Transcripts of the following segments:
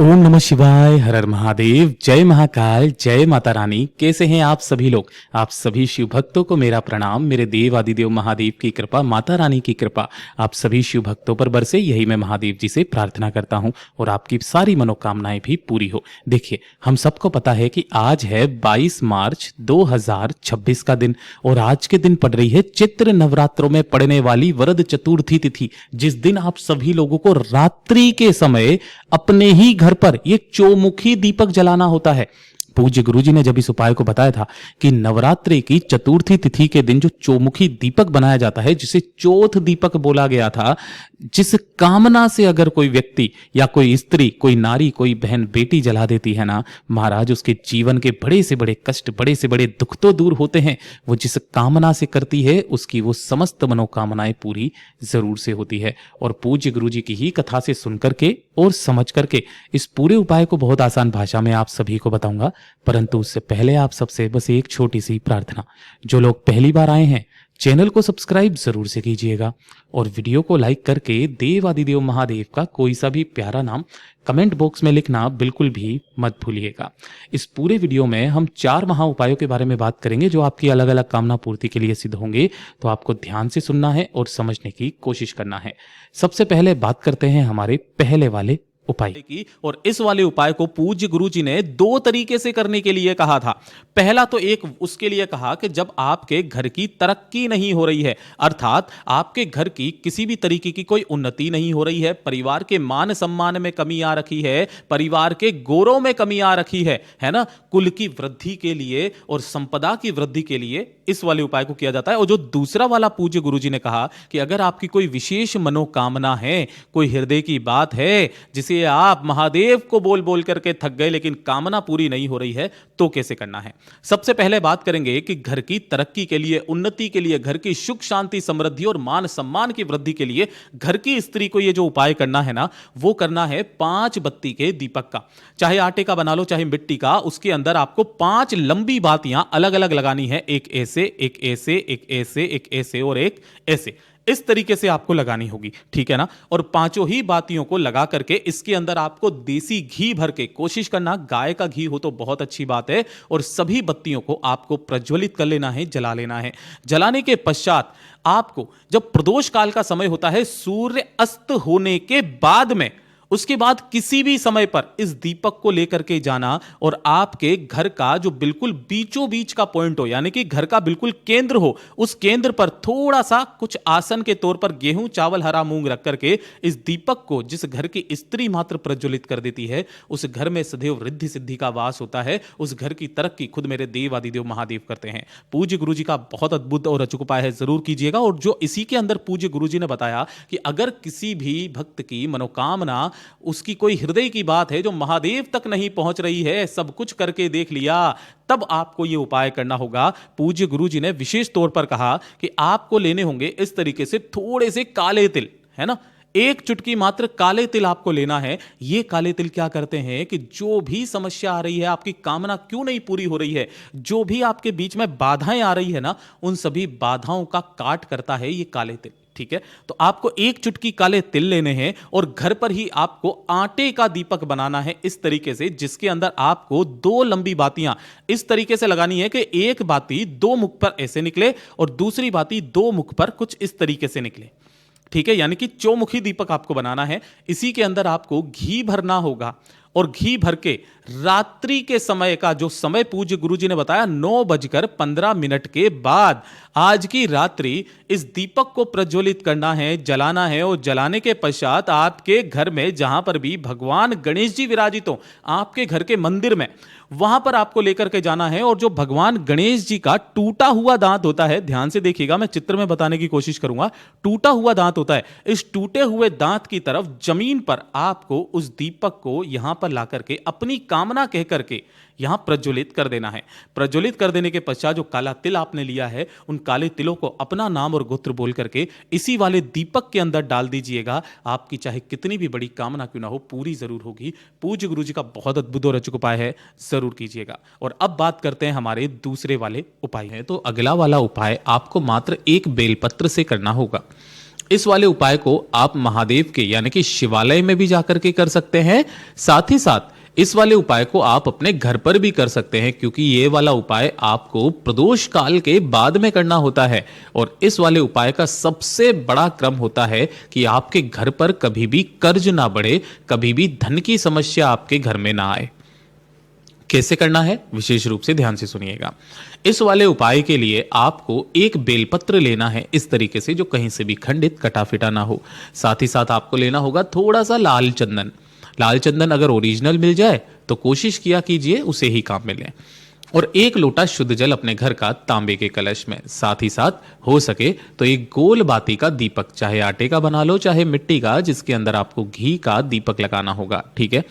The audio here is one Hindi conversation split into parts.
ओम नमः शिवाय, हर हर महादेव, जय महाकाल, जय माता रानी। कैसे हैं आप सभी लोग? आप सभी शिव भक्तों को मेरा प्रणाम। मेरे देव आदिदेव महादेव की कृपा, माता रानी की कृपा आप सभी शिव भक्तों पर बरसे, यही मैं महादेव जी से प्रार्थना करता हूं और आपकी सारी मनोकामनाएं भी पूरी हो। देखिए, हम सबको पता है कि आज है 22 मार्च 2026 का दिन और आज के दिन पड़ रही है चैत्र नवरात्रों में पड़ने वाली वरद चतुर्थी तिथि, जिस दिन आप सभी लोगों को रात्रि के समय अपने ही घर पर ये चौमुखी दीपक जलाना होता है। पूज्य गुरुजी ने जब इस उपाय को बताया था कि नवरात्रि की चतुर्थी तिथि के दिन जो चौमुखी दीपक बनाया जाता है, जिसे चौथ दीपक बोला गया था, जिस कामना से अगर कोई व्यक्ति या कोई स्त्री, कोई नारी, कोई बहन, बेटी जला देती है ना महाराज, उसके जीवन के बड़े से बड़े कष्ट, बड़े से बड़े दुख तो दूर होते हैं। वो जिस कामना से करती है उसकी वो समस्त मनोकामनाएं पूरी जरूर से होती है। और पूज्य गुरुजी की ही कथा से सुन करके और समझ करके इस पूरे उपाय को बहुत आसान भाषा में आप सभी को बताऊंगा, परंतु उससे पहले आप सबसे बस एक छोटी सी प्रार्थना। जो लोग पहली बार आए हैं, चैनल को सब्सक्राइब जरूर से कीजिएगा और वीडियो को लाइक करके देव आदिदेव महादेव का कोई सा भी प्यारा नाम कमेंट बॉक्स में लिखना बिल्कुल भी मत भूलिएगा। इस पूरे वीडियो में हम 4 महा उपायों के बारे में बात करेंगे जो आपकी अलग अलग कामना पूर्ति के लिए सिद्ध होंगे, तो आपको ध्यान से सुनना है और समझने की कोशिश करना है। सबसे पहले बात करते हैं हमारे पहले वाले उपाय की, और इस वाले उपाय को पूज्य गुरुजी ने 2 तरीके से करने के लिए कहा था। पहला तो एक उसके लिए कहा कि जब आपके घर की तरक्की नहीं हो रही है, अर्थात आपके घर की किसी भी तरीके की कोई उन्नति नहीं हो रही है, परिवार के मान सम्मान में कमी आ रखी है, परिवार के गौरव में कमी आ रखी है ना, कुल की वृद्धि के लिए और संपदा की वृद्धि के लिए इस वाले उपाय को किया जाता है। और जो दूसरा वाला पूज्य गुरुजी ने कहा कि अगर आपकी कोई विशेष मनोकामना है, कोई हृदय की बात है जिसे आप महादेव को बोल बोल करके थक गए लेकिन कामना पूरी नहीं हो रही है, तो कैसे करना है। सबसे पहले बात करेंगे कि घर की तरक्की के लिए, उन्नति के लिए, घर की सुख शांति समृद्धि और मान सम्मान की वृद्धि के लिए घर की स्त्री को यह जो उपाय करना है ना, वो करना है 5 बत्ती के दीपक का। चाहे आटे का बना लो, चाहे मिट्टी का, उसके अंदर आपको 5 लंबी बातियां अलग अलग लगानी है, एक ऐसे, एक ऐसे, एक ऐसे, एक ऐसे और एक ऐसे। इस तरीके से आपको लगानी होगी, ठीक है ना। और 5 ही बातियों को लगा करके इसके अंदर आपको देसी घी भर के, कोशिश करना गाय का घी हो तो बहुत अच्छी बात है, और सभी बत्तियों को आपको प्रज्वलित कर लेना है, जला लेना है। जलाने के पश्चात आपको जब प्रदोष काल का समय होता है, सूर्य अस्त होने के बाद में, उसके बाद किसी भी समय पर इस दीपक को लेकर के जाना और आपके घर का जो बिल्कुल बीचों बीच का पॉइंट हो, यानी कि घर का बिल्कुल केंद्र हो, उस केंद्र पर थोड़ा सा कुछ आसन के तौर पर गेहूं, चावल, हरा मूंग रख करके इस दीपक को, जिस घर की स्त्री मात्र प्रज्वलित कर देती है, उस घर में सदैव रिद्धि सिद्धि का वास होता है। उस घर की तरक्की खुद मेरे देव आदिदेव महादेव करते हैं। पूज्य गुरुजी का बहुत अद्भुत और अचूक उपाय है, जरूर कीजिएगा। और जो इसी के अंदर पूज्य गुरुजी ने बताया कि अगर किसी भी भक्त की मनोकामना, उसकी कोई हृदय की बात है जो महादेव तक नहीं पहुंच रही है, सब कुछ करके देख लिया, तब आपको यह उपाय करना होगा। पूज्य गुरुजी ने विशेष तौर पर कहा कि आपको लेने होंगे इस तरीके से थोड़े से काले तिल, है ना, 1 चुटकी मात्र काले तिल आपको लेना है। ये काले तिल क्या करते हैं कि जो भी समस्या आ रही है, आपकी कामना क्यों नहीं पूरी हो रही है, जो भी आपके बीच में बाधाएं आ रही है ना, उन सभी बाधाओं का काट करता है ये काले तिल, ठीक है। तो आपको 1 चुटकी काले तिल लेने हैं और घर पर ही आपको आटे का दीपक बनाना है इस तरीके से, जिसके अंदर आपको 2 लंबी बातियां इस तरीके से लगानी है कि एक बाती 2 मुख पर ऐसे निकले और दूसरी बाती 2 मुख पर कुछ इस तरीके से निकले, ठीक है, यानी कि चौमुखी दीपक आपको बनाना है। इसी के अंदर आपको घी भरना होगा और घी भर के रात्रि के समय का जो समय पूज्य गुरुजी ने बताया, 9:15 के बाद आज की रात्रि इस दीपक को प्रज्वलित करना है, जलाना है। और जलाने के पश्चात आपके घर में जहां पर भी भगवान गणेश जी विराजित हो, आपके घर के मंदिर में, वहां पर आपको लेकर के जाना है। और जो भगवान गणेश जी का टूटा हुआ दांत होता है, ध्यान से देखिएगा, मैं चित्र में बताने की कोशिश करूंगा, टूटा हुआ दांत होता है, इस टूटे हुए दांत की तरफ जमीन पर आपको उस दीपक को यहां पर ला करके अपनी कामना कह करके यहां प्रज्वलित कर देना है। प्रज्वलित कर देने के पश्चात जो काला तिल आपने लिया है, उन काले तिलों को अपना नाम और गोत्र बोल करके इसी वाले दीपक के अंदर डाल दीजिएगा। आपकी चाहे कितनी भी बड़ी कामना क्यों ना हो, पूरी जरूर होगी। पूज्य गुरुजी का बहुत अद्भुत और अचूक उपाय है, जरूर कीजिएगा। और अब बात करते हैं हमारे दूसरे वाले उपाय है। तो अगला वाला उपाय आपको मात्र 1 बेलपत्र से करना होगा। इस वाले उपाय को आप महादेव के यानी कि शिवालय में भी जाकर के कर सकते हैं। साथ ही साथ इस वाले उपाय को आप अपने घर पर भी कर सकते हैं, क्योंकि ये वाला उपाय आपको प्रदोष काल के बाद में करना होता है। और इस वाले उपाय का सबसे बड़ा क्रम होता है कि आपके घर पर कभी भी कर्ज ना बढ़े, कभी भी धन की समस्या आपके घर में ना आए। कैसे करना है, विशेष रूप से ध्यान से सुनिएगा। इस वाले उपाय के लिए आपको एक बेलपत्र लेना है, इस तरीके से जो कहीं से भी खंडित कटा फिटा ना हो। साथ ही साथ आपको लेना होगा थोड़ा सा लाल चंदन। लाल चंदन अगर ओरिजिनल मिल जाए तो कोशिश किया कीजिए उसे ही काम में लें। और एक लोटा शुद्ध जल अपने घर का तांबे के कलश में। साथ ही साथ हो सके तो एक गोल बाती का दीपक, चाहे आटे का बना लो चाहे मिट्टी का, जिसके अंदर आपको घी का दीपक लगाना होगा। ठीक है,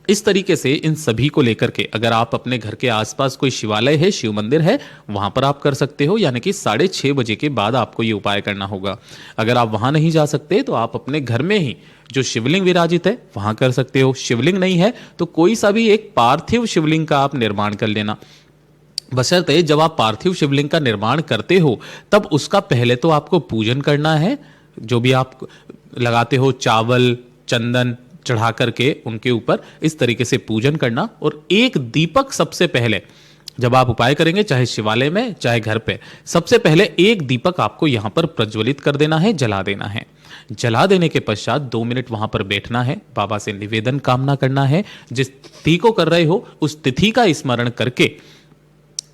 इस तरीके से इन सभी को लेकर के अगर आप अपने घर के आसपास कोई शिवालय है, शिव मंदिर है, वहां पर आप कर सकते हो। यानी कि 6:30 बजे के बाद आपको ये उपाय करना होगा। अगर आप वहां नहीं जा सकते तो आप अपने घर में ही जो शिवलिंग विराजित है वहां कर सकते हो। शिवलिंग नहीं है तो कोई सा भी एक पार्थिव शिवलिंग का आप निर्माण कर लेना। बशर्ते जब आप पार्थिव शिवलिंग का निर्माण करते हो तब उसका पहले तो आपको पूजन करना है। जो भी आप लगाते हो, चावल चंदन चढ़ा करके उनके ऊपर इस तरीके से पूजन करना। और एक दीपक सबसे पहले जब आप उपाय करेंगे, चाहे शिवालय में चाहे घर पे, सबसे पहले एक दीपक आपको यहां पर प्रज्वलित कर देना है, जला देना है। जला देने के पश्चात 2 मिनट वहां पर बैठना है, बाबा से निवेदन कामना करना है। जिस तिथि को कर रहे हो उस तिथि का स्मरण करके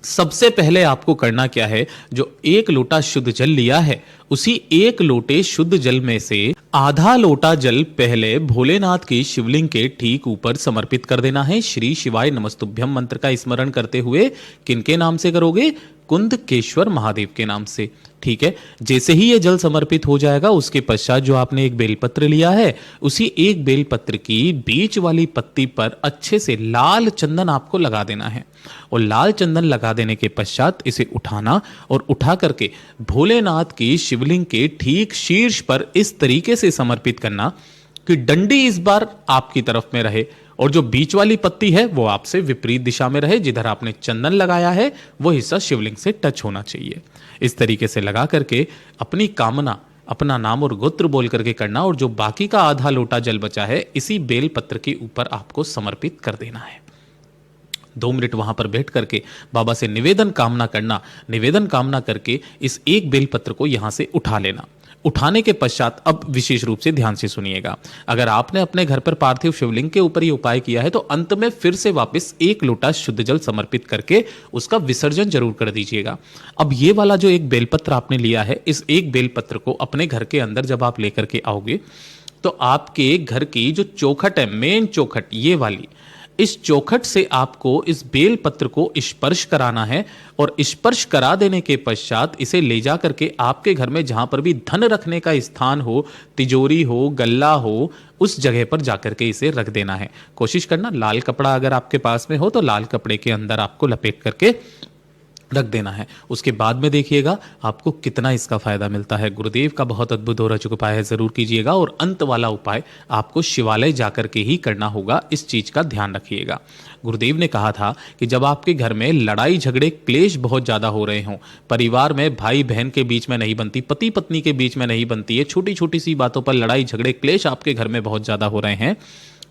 सबसे पहले आपको करना क्या है, जो 1 लोटा शुद्ध जल लिया है उसी 1 लोटे शुद्ध जल में से आधा लोटा जल पहले भोलेनाथ की शिवलिंग के ठीक ऊपर समर्पित कर देना है। श्री शिवाय नमस्तुभ्यम मंत्र का स्मरण करते हुए। किनके नाम से करोगे? कुंदकेश्वर महादेव के नाम से। ठीक है, जैसे ही ये जल समर्पित हो जाएगा उसके पश्चात जो आपने एक बेलपत्र लिया है उसी एक बेलपत्र की बीच वाली पत्ती पर अच्छे से लाल चंदन आपको लगा देना है। और लाल चंदन लगा देने के पश्चात इसे उठाना और उठा करके भोलेनाथ की शिवलिंग के ठीक शीर्ष पर इस तरीके से समर्पित करना कि डंडी इस बार आपकी तरफ में रहे और जो बीच वाली पत्ती है वो आपसे विपरीत दिशा में रहे। जिधर आपने चंदन लगाया है वो हिस्सा शिवलिंग से टच होना चाहिए। इस तरीके से लगा करके अपनी कामना, अपना नाम और गोत्र बोल करके करना। और जो बाकी का आधा लोटा जल बचा है इसी बेल पत्र के ऊपर आपको समर्पित कर देना है। 2 मिनट वहां पर बैठ करके बाबा से निवेदन कामना करना। निवेदन कामना करके इस एक बेलपत्र को यहां से उठा लेना। उठाने के पश्चात अब विशेष रूप से ध्यान से सुनिएगा। अगर आपने अपने घर पर पार्थिव शिवलिंग के ऊपर ये उपाय किया है तो अंत में फिर से वापस 1 लोटा शुद्ध जल समर्पित करके उसका विसर्जन जरूर कर दीजिएगा। अब ये वाला जो एक बेलपत्र आपने लिया है, इस एक बेलपत्र को अपने घर के अंदर जब आप लेकर के आओगे तो आपके घर की जो चौखट है, मेन चौखट ये वाली, इस चौखट से आपको इस बेल पत्र को स्पर्श कराना है। और स्पर्श करा देने के पश्चात इसे ले जा करके आपके घर में जहां पर भी धन रखने का स्थान हो, तिजोरी हो, गल्ला हो, उस जगह पर जाकर के इसे रख देना है। कोशिश करना लाल कपड़ा अगर आपके पास में हो तो लाल कपड़े के अंदर आपको लपेट करके रख देना है। उसके बाद में देखिएगा आपको कितना इसका फायदा मिलता है। गुरुदेव का बहुत अद्भुत और अचूक उपाय है, जरूर कीजिएगा। और अंत वाला उपाय आपको शिवालय जाकर के ही करना होगा, इस चीज का ध्यान रखिएगा। गुरुदेव ने कहा था कि जब आपके घर में लड़ाई झगड़े क्लेश बहुत ज्यादा हो रहे हों, परिवार में भाई बहन के बीच में नहीं बनती, पति पत्नी के बीच में नहीं बनती है, छोटी छोटी सी बातों पर लड़ाई झगड़े क्लेश आपके घर में बहुत ज्यादा हो रहे हैं,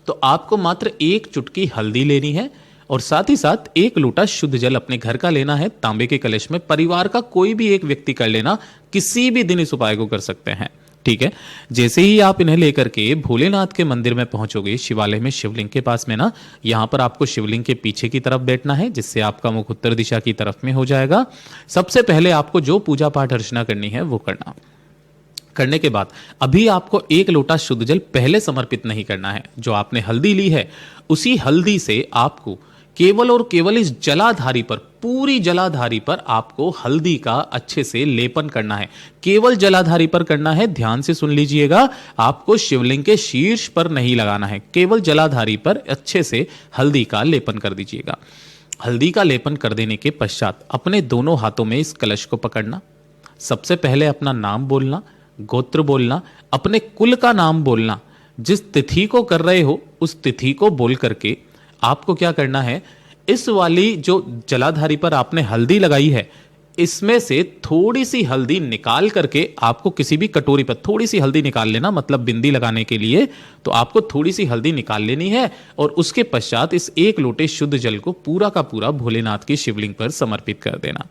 तो आपको मात्र 1 चुटकी हल्दी लेनी है और साथ ही साथ 1 लोटा शुद्ध जल अपने घर का लेना है, तांबे के कलश में। परिवार का कोई भी एक व्यक्ति कर लेना, किसी भी दिन इस उपाय को कर सकते हैं। ठीक है, जैसे ही आप इन्हें लेकर के भोलेनाथ के मंदिर में पहुंचोगे, शिवालय में शिवलिंग के पास में ना, यहां पर आपको शिवलिंग के पीछे की तरफ बैठना है, जिससे आपका मुख उत्तर दिशा की तरफ में हो जाएगा। सबसे पहले आपको जो पूजा पाठ अर्चना करनी है वो करना। करने के बाद अभी आपको 1 लोटा शुद्ध जल पहले समर्पित नहीं करना है। जो आपने हल्दी ली है उसी हल्दी से आपको केवल और केवल इस जलाधारी पर, पूरी जलाधारी पर आपको हल्दी का अच्छे से लेपन करना है। केवल जलाधारी पर करना है, ध्यान से सुन लीजिएगा। आपको शिवलिंग के शीर्ष पर नहीं लगाना है, केवल जलाधारी पर अच्छे से हल्दी का लेपन कर दीजिएगा। हल्दी का लेपन कर देने के पश्चात अपने दोनों हाथों में इस कलश को पकड़ना। सबसे पहले अपना नाम बोलना, गोत्र बोलना, अपने कुल का नाम बोलना। जिस तिथि को कर रहे हो उस तिथि को बोल करके आपको क्या करना है, इस वाली जो जलाधारी पर आपने हल्दी लगाई है इसमें से थोड़ी सी हल्दी निकाल करके आपको किसी भी कटोरी पर थोड़ी सी हल्दी निकाल लेना, मतलब बिंदी लगाने के लिए तो आपको थोड़ी सी हल्दी निकाल लेनी है और उसके पश्चात इस 1 लोटे शुद्ध जल को पूरा का पूरा भोलेनाथ की शिवलिंग पर समर्पित कर देना।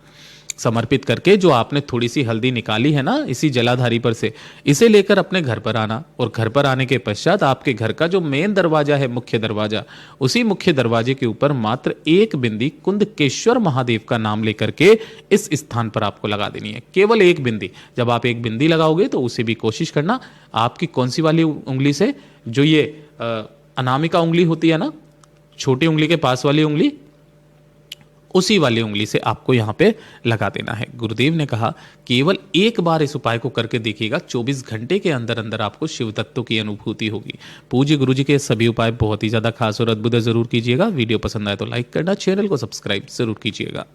समर्पित करके जो आपने थोड़ी सी हल्दी निकाली है ना इसी जलाधारी पर से, इसे लेकर अपने घर पर आना और घर पर आने के पश्चात आपके घर का जो मेन दरवाजा है, मुख्य दरवाजा, उसी मुख्य दरवाजे के ऊपर मात्र 1 बिंदी कुंदकेश्वर महादेव का नाम लेकर के इस स्थान पर आपको लगा देनी है। केवल 1 बिंदी। जब आप 1 बिंदी लगाओगे तो उसे भी कोशिश करना आपकी कौन सी वाली उंगली से, जो ये अनामिका उंगली होती है ना, छोटी उंगली के पास वाली उंगली, उसी वाली उंगली से आपको यहां पे लगा देना है। गुरुदेव ने कहा केवल एक बार इस उपाय को करके देखिएगा, 24 घंटे के अंदर अंदर आपको शिव तत्व की अनुभूति होगी। पूज्य गुरु जी के सभी उपाय बहुत ही ज्यादा खास और अद्भुत है, जरूर कीजिएगा। वीडियो पसंद आए तो लाइक करना, चैनल को सब्सक्राइब जरूर कीजिएगा।